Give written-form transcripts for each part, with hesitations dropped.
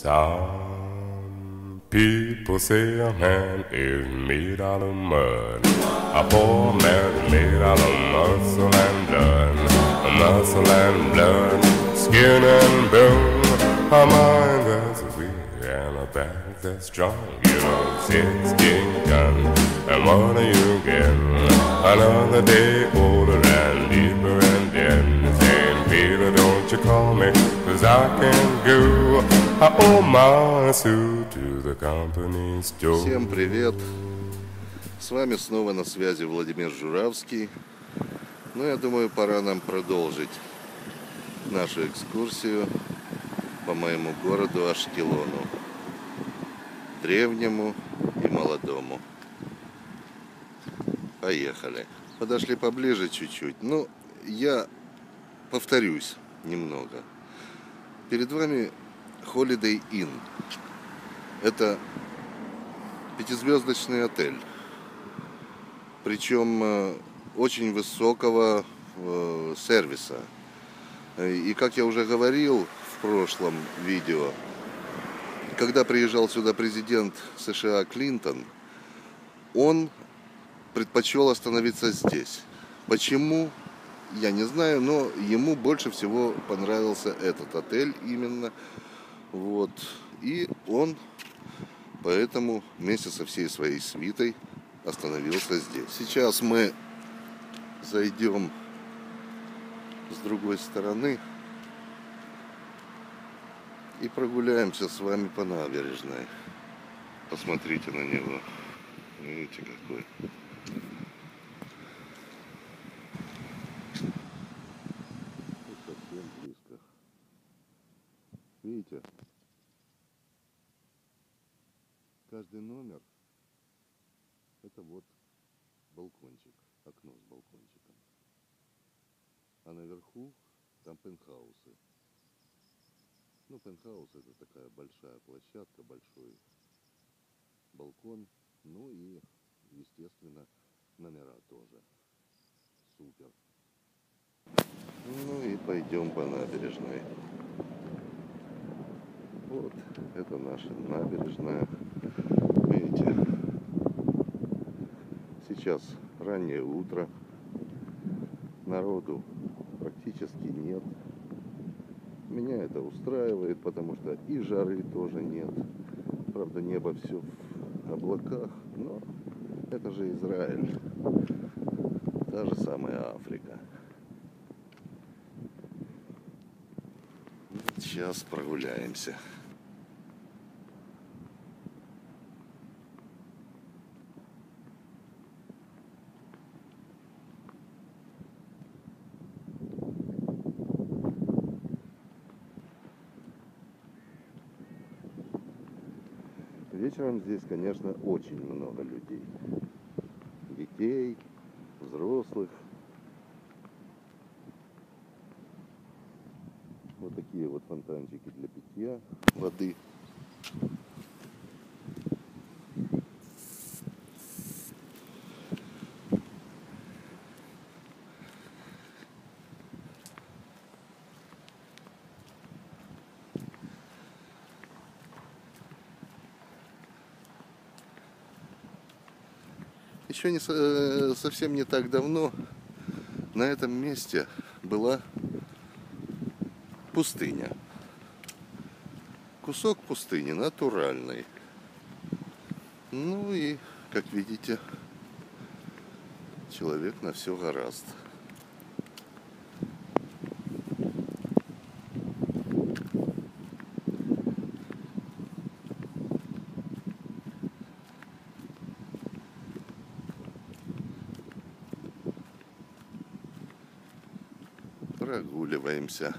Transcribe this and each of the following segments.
Some people say a man is made out of mud. A poor man is made out of muscle and blood. Muscle and blood, skin and bone. A mind that's weak and a back that's strong. You know, 16 guns, and what do you get? Another day older and deeper and dead. Saying, Peter, don't you call me, 'cause I can go. I owe my suit to the company store. Всем привет! С вами снова на связи Владимир Журавский. Ну, я думаю, пора нам продолжить нашу экскурсию по моему городу Ашкелону, древнему и молодому. Поехали. Подошли поближе чуть-чуть. Ну, я повторюсь немного. Перед вами Holiday Inn. Это пятизвездочный отель. Причем очень высокого сервиса. И как я уже говорил в прошлом видео, когда приезжал сюда президент США Клинтон, он предпочел остановиться здесь. Почему? Я не знаю, но ему больше всего понравился этот отель именно. Вот. И он поэтому вместе со всей своей свитой остановился здесь. Сейчас мы зайдем с другой стороны и прогуляемся с вами по набережной. Посмотрите на него. Видите, какой. Совсем близко. Видите? Каждый номер — это вот балкончик, окно с балкончиком. А наверху там пентхаусы. Ну, пентхаус — это такая большая площадка, большой балкон. Ну и, естественно, номера тоже. Супер. Ну и пойдем по набережной. Вот, это наша набережная. Видите, сейчас раннее утро. Народу практически нет. Меня это устраивает, потому что и жары тоже нет. Правда, небо все в облаках, но это же Израиль. Та же самая Африка. Сейчас прогуляемся. Вечером здесь, конечно, очень много людей. Детей, взрослых. Вот такие вот фонтанчики для питья воды. Еще совсем не так давно на этом месте была пустыня. Кусок пустыни натуральный. Ну и, как видите, человек на все гораст. Прогуливаемся.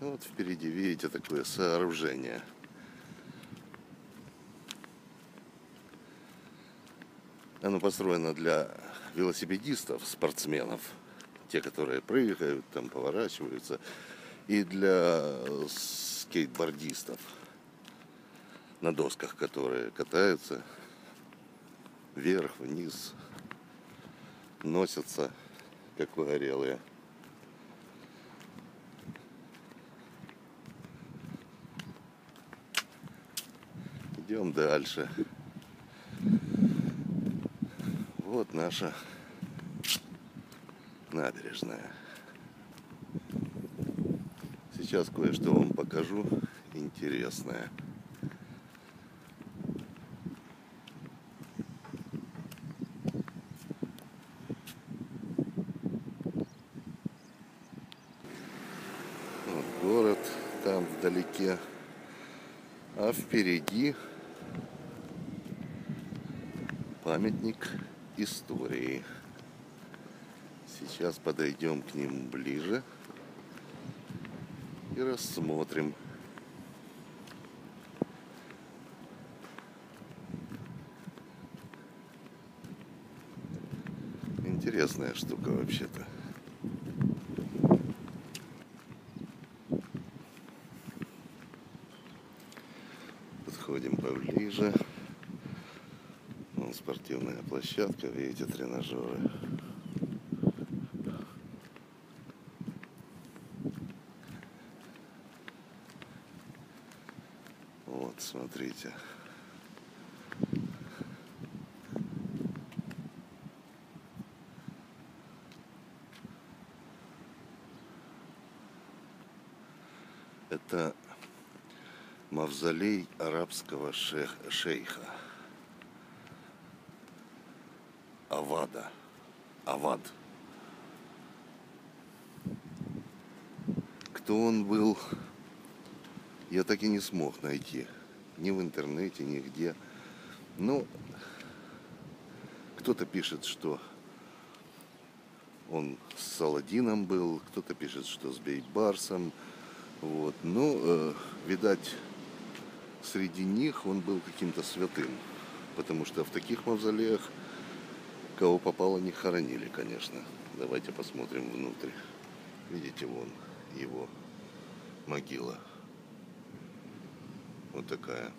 Вот впереди видите такое сооружение. Оно построено для велосипедистов, спортсменов, те, которые прыгают, там поворачиваются, и для скейтбордистов на досках, которые катаются вверх, вниз, носятся как угорелые. Идем дальше. Вот наша набережная. Сейчас кое-что вам покажу интересное. Вот город там вдалеке, а впереди памятник истории. Сейчас подойдем к нему ближе и рассмотрим. Интересная штука вообще-то. Подходим поближе. Вон спортивная площадка, видите, тренажеры. Вот, смотрите. Это мавзолей арабского шейха Авад. Кто он был, я так и не смог найти. Ни в интернете, нигде. Ну, кто-то пишет, что он с Саладином был, кто-то пишет, что с Бейбарсом. Вот. Но, видать, среди них он был каким-то святым. Потому что в таких мавзолеях кого попало не хоронили, конечно. Давайте посмотрим внутрь. Видите, вон его могила. Вот такая.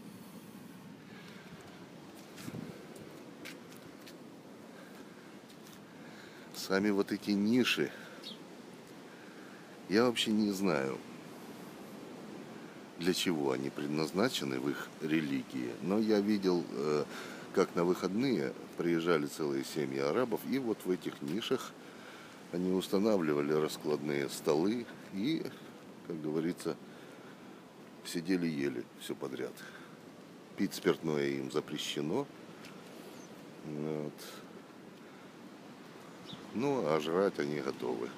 Сами вот эти ниши, я вообще не знаю, для чего они предназначены в их религии. Но я видел, как на выходные приезжали целые семьи арабов, и вот в этих нишах они устанавливали раскладные столы и, как говорится, сидели-ели все подряд. Пить спиртное им запрещено. Вот. Ну, а жрать они готовы.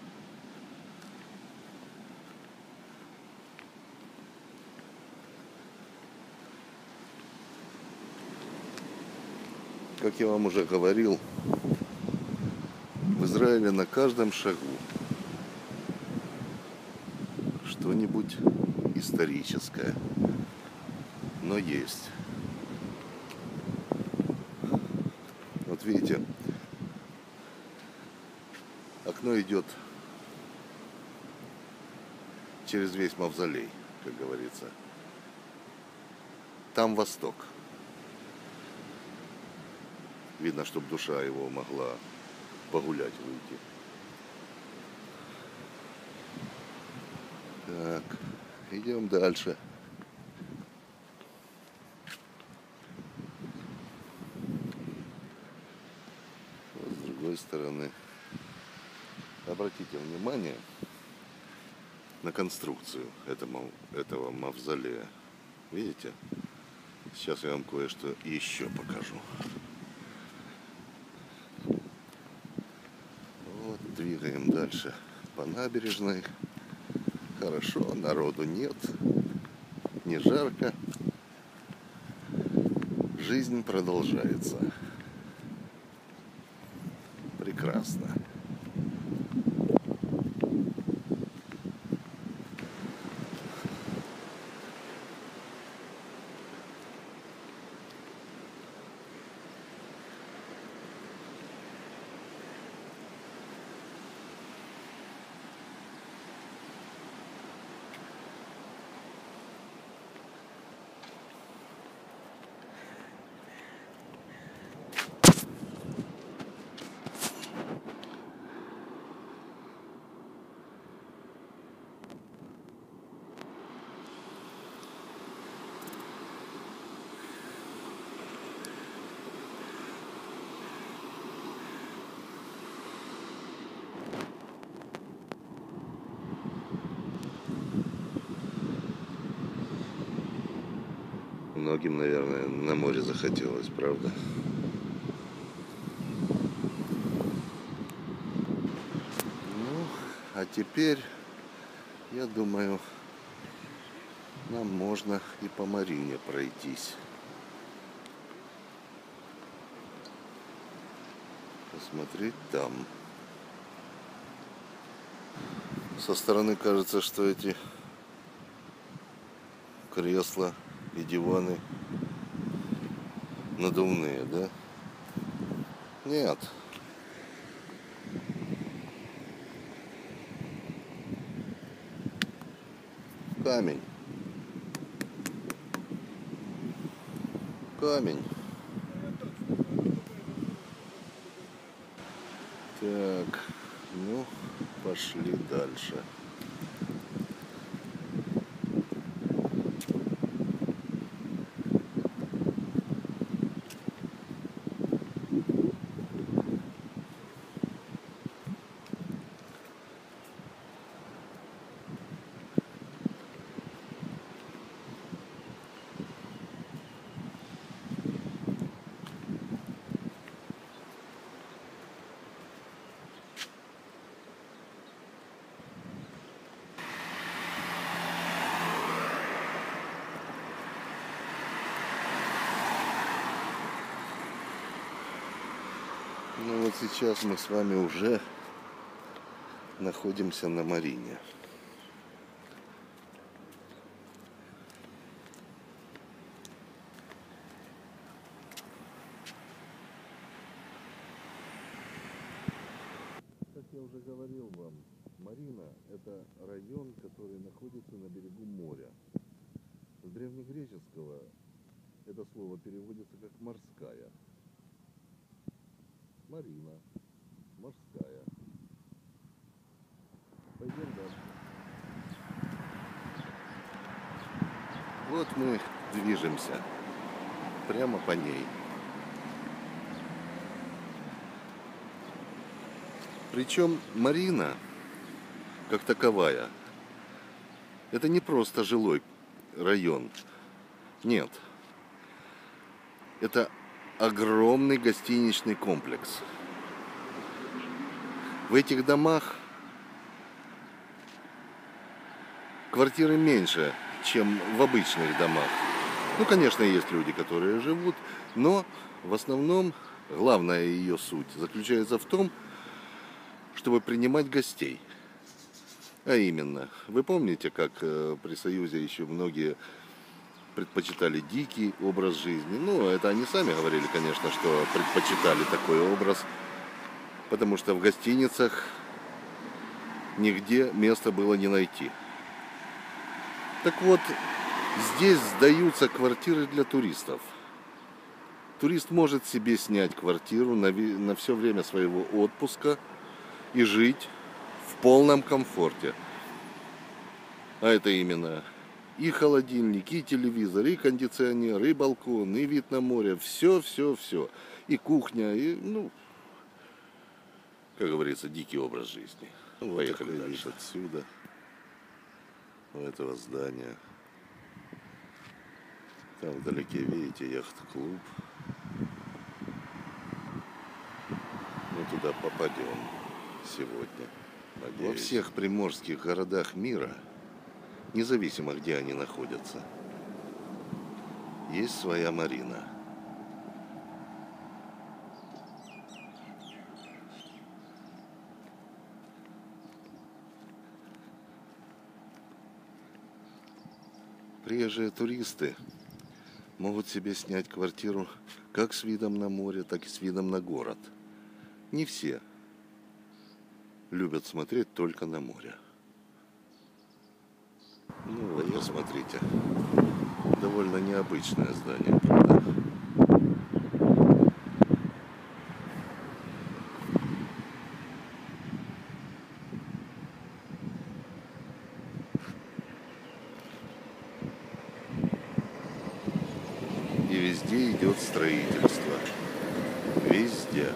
Как я вам уже говорил, в Израиле на каждом шагу что-нибудь историческое. Но есть. Вот видите, окно идет через весь мавзолей, как говорится. Там восток. Видно, чтобы душа его могла погулять, выйти. Так, идем дальше. Вот с другой стороны. Обратите внимание на конструкцию этого мавзолея. Видите? Сейчас я вам кое-что еще покажу. Вот, двигаем дальше по набережной. Хорошо, народу нет, не жарко. Жизнь продолжается. Прекрасно. Многим, наверное, на море захотелось, правда? Ну, а теперь, я думаю, нам можно и по Марине пройтись. Посмотреть там. Со стороны кажется, что эти кресла и диваны надувные, да? Нет. Камень. Камень. Так, ну, пошли дальше. Ну вот сейчас мы с вами уже находимся на Марине. Как я уже говорил вам, Марина – это район, который находится на берегу моря. С древнегреческого это слово переводится как «морская». Марина, морская. Пойдем дальше. Вот мы движемся прямо по ней. Причем Марина, как таковая, это не просто жилой район. Нет. Это огромный гостиничный комплекс. В этих домах квартиры меньше, чем в обычных домах. Ну, конечно, есть люди, которые живут, но в основном главная ее суть заключается в том, чтобы принимать гостей. А именно, вы помните, как при Союзе еще многие предпочитали дикий образ жизни. Ну, это они сами говорили, конечно, что предпочитали такой образ, потому что в гостиницах нигде места было не найти. Так вот, здесь сдаются квартиры для туристов. Турист может себе снять квартиру на все время своего отпуска и жить в полном комфорте. А это именно и холодильник, и телевизор, и кондиционер, и балкон, и вид на море. Все. И кухня, и, ну, как говорится, дикий образ жизни. Вот поехали дальше. Отсюда, у этого здания. Там вдалеке, видите, яхт-клуб. Мы туда попадем сегодня. Надеюсь. Во всех приморских городах мира, независимо где они находятся, есть своя Марина. Приезжие туристы могут себе снять квартиру как с видом на море, так и с видом на город. Не все любят смотреть только на море. Ну вот, посмотрите, довольно необычное здание, правда? И везде идет строительство. Везде.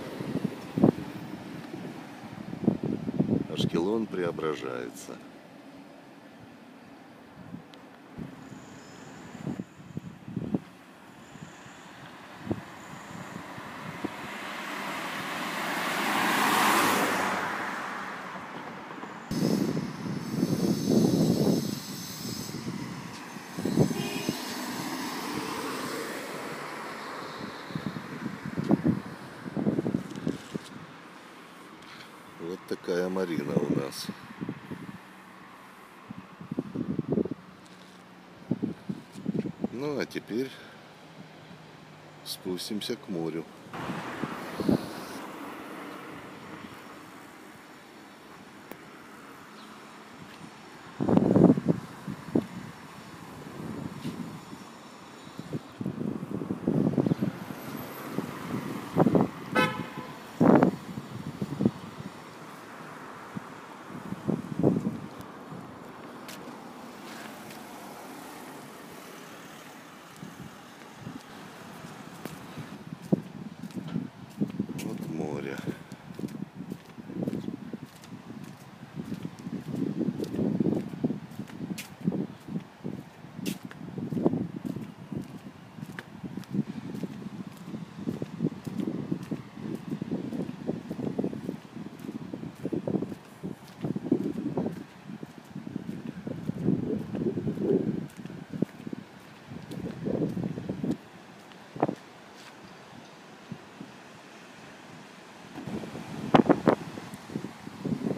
Ашкелон преображается. такая марина у нас. Ну а теперь спустимся к морю. Вот море.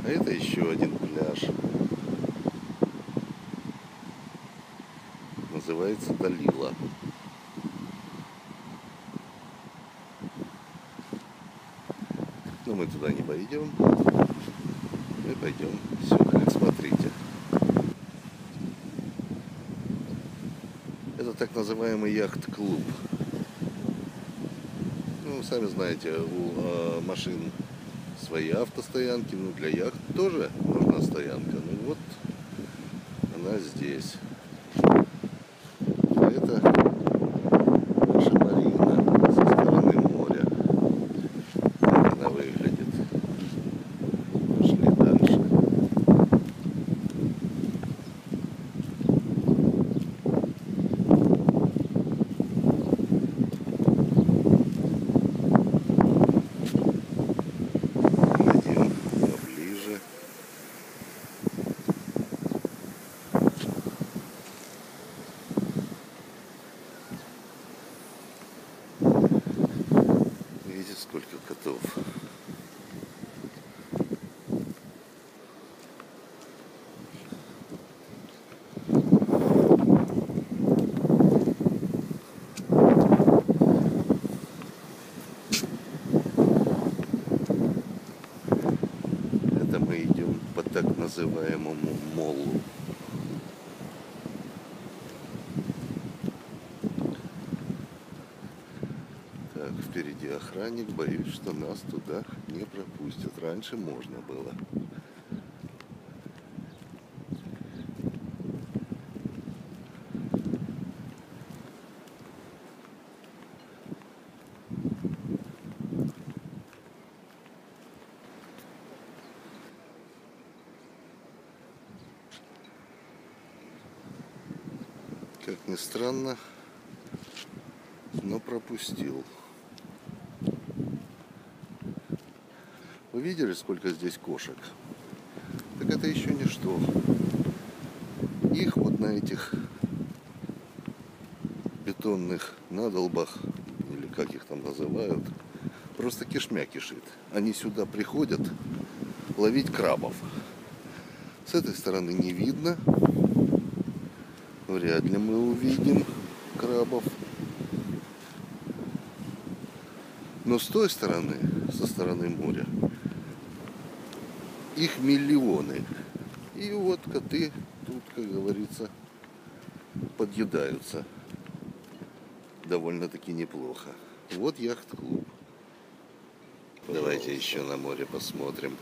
А это еще один пляж. Называется Далила. Но мы туда не пойдем. Мы пойдем сюда. Смотрите. Это так называемый яхт-клуб. Ну, сами знаете, у машин свои автостоянки, ну для яхт тоже нужна стоянка. Ну вот она здесь. Это наша марина со стороны моря. Как она выглядит. Пошли дальше. Видите, сколько котов. Это мы идем по так называемому молу. Так, впереди охранник, боюсь, что нас туда не пропустят. Раньше можно было. Как ни странно, но пропустил. Вы видели, сколько здесь кошек? Так это еще ничто. Их вот на этих бетонных надолбах, или как их там называют, просто кишмя кишит. Они сюда приходят ловить крабов. С этой стороны не видно. Вряд ли мы увидим крабов. Но с той стороны, со стороны моря, их миллионы. И вот коты тут, как говорится, подъедаются довольно-таки неплохо. Вот яхт-клуб. Давайте еще на море посмотрим.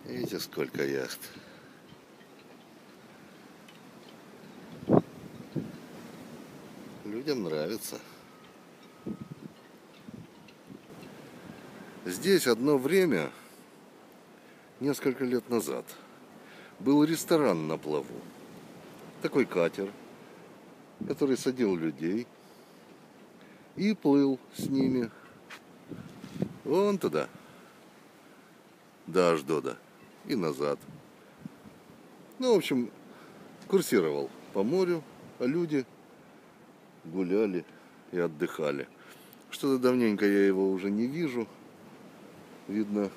Видите, сколько яхт. Людям нравится. Здесь одно время, несколько лет назад, был ресторан на плаву. Такой катер. который садил людей и плыл с ними вон туда, до Аждода и назад. Ну, в общем, курсировал по морю, а люди гуляли и отдыхали. Что-то давненько я его уже не вижу. Видно,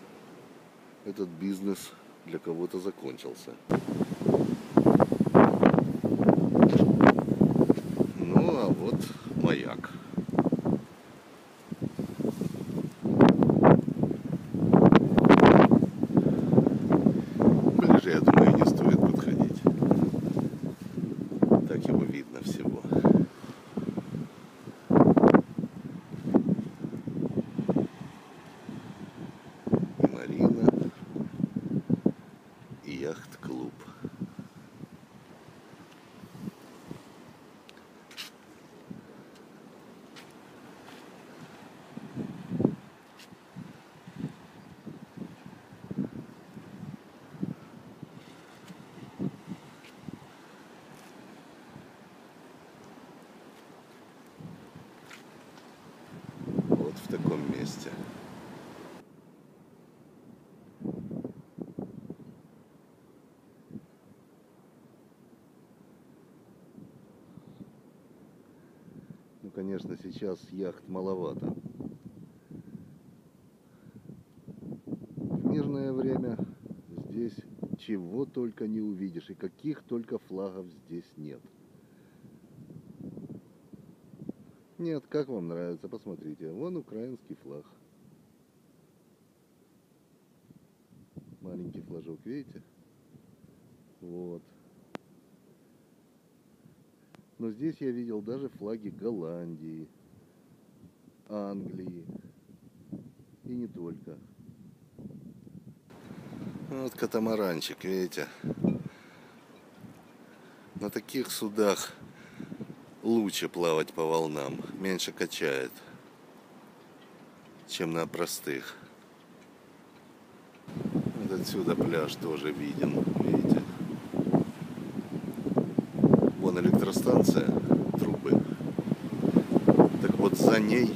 этот бизнес для кого-то закончился. Ну, а вот маяк. Ближе, я думаю, не стоит подходить. Так его видно всего. И марина, и яхт-клуб. Вот в таком месте. Ну, конечно, сейчас яхт маловато. В мирное время здесь чего только не увидишь, и каких только флагов здесь нет. Нет, как вам нравится, посмотрите. Вон украинский флаг. Маленький флажок, видите? Вот. Но здесь я видел даже флаги Голландии, Англии и не только. Вот катамаранчик, видите? На таких судах лучше плавать по волнам, меньше качает, чем на простых. Вот отсюда пляж тоже виден, видите? Вон электростанция, трубы. Так вот за ней,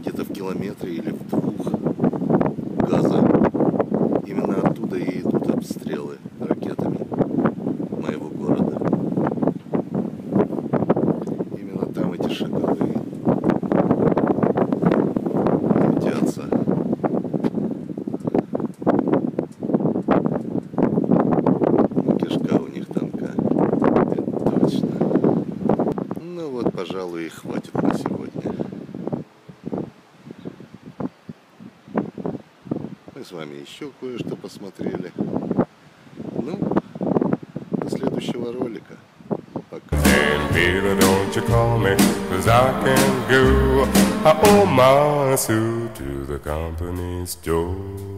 где-то в километре или в 2 газа, именно оттуда и идут обстрелы ракетами моего города. Именно там эти шаговые летятся. Ну, кишка у них тонка, это точно. Ну вот, пожалуй, и хватит на сегодня. Мы с вами еще кое-что посмотрели. Ну, до следующего ролика. Пока. And baby, don't you call me, 'cause I can go. I owe my suit to the company store.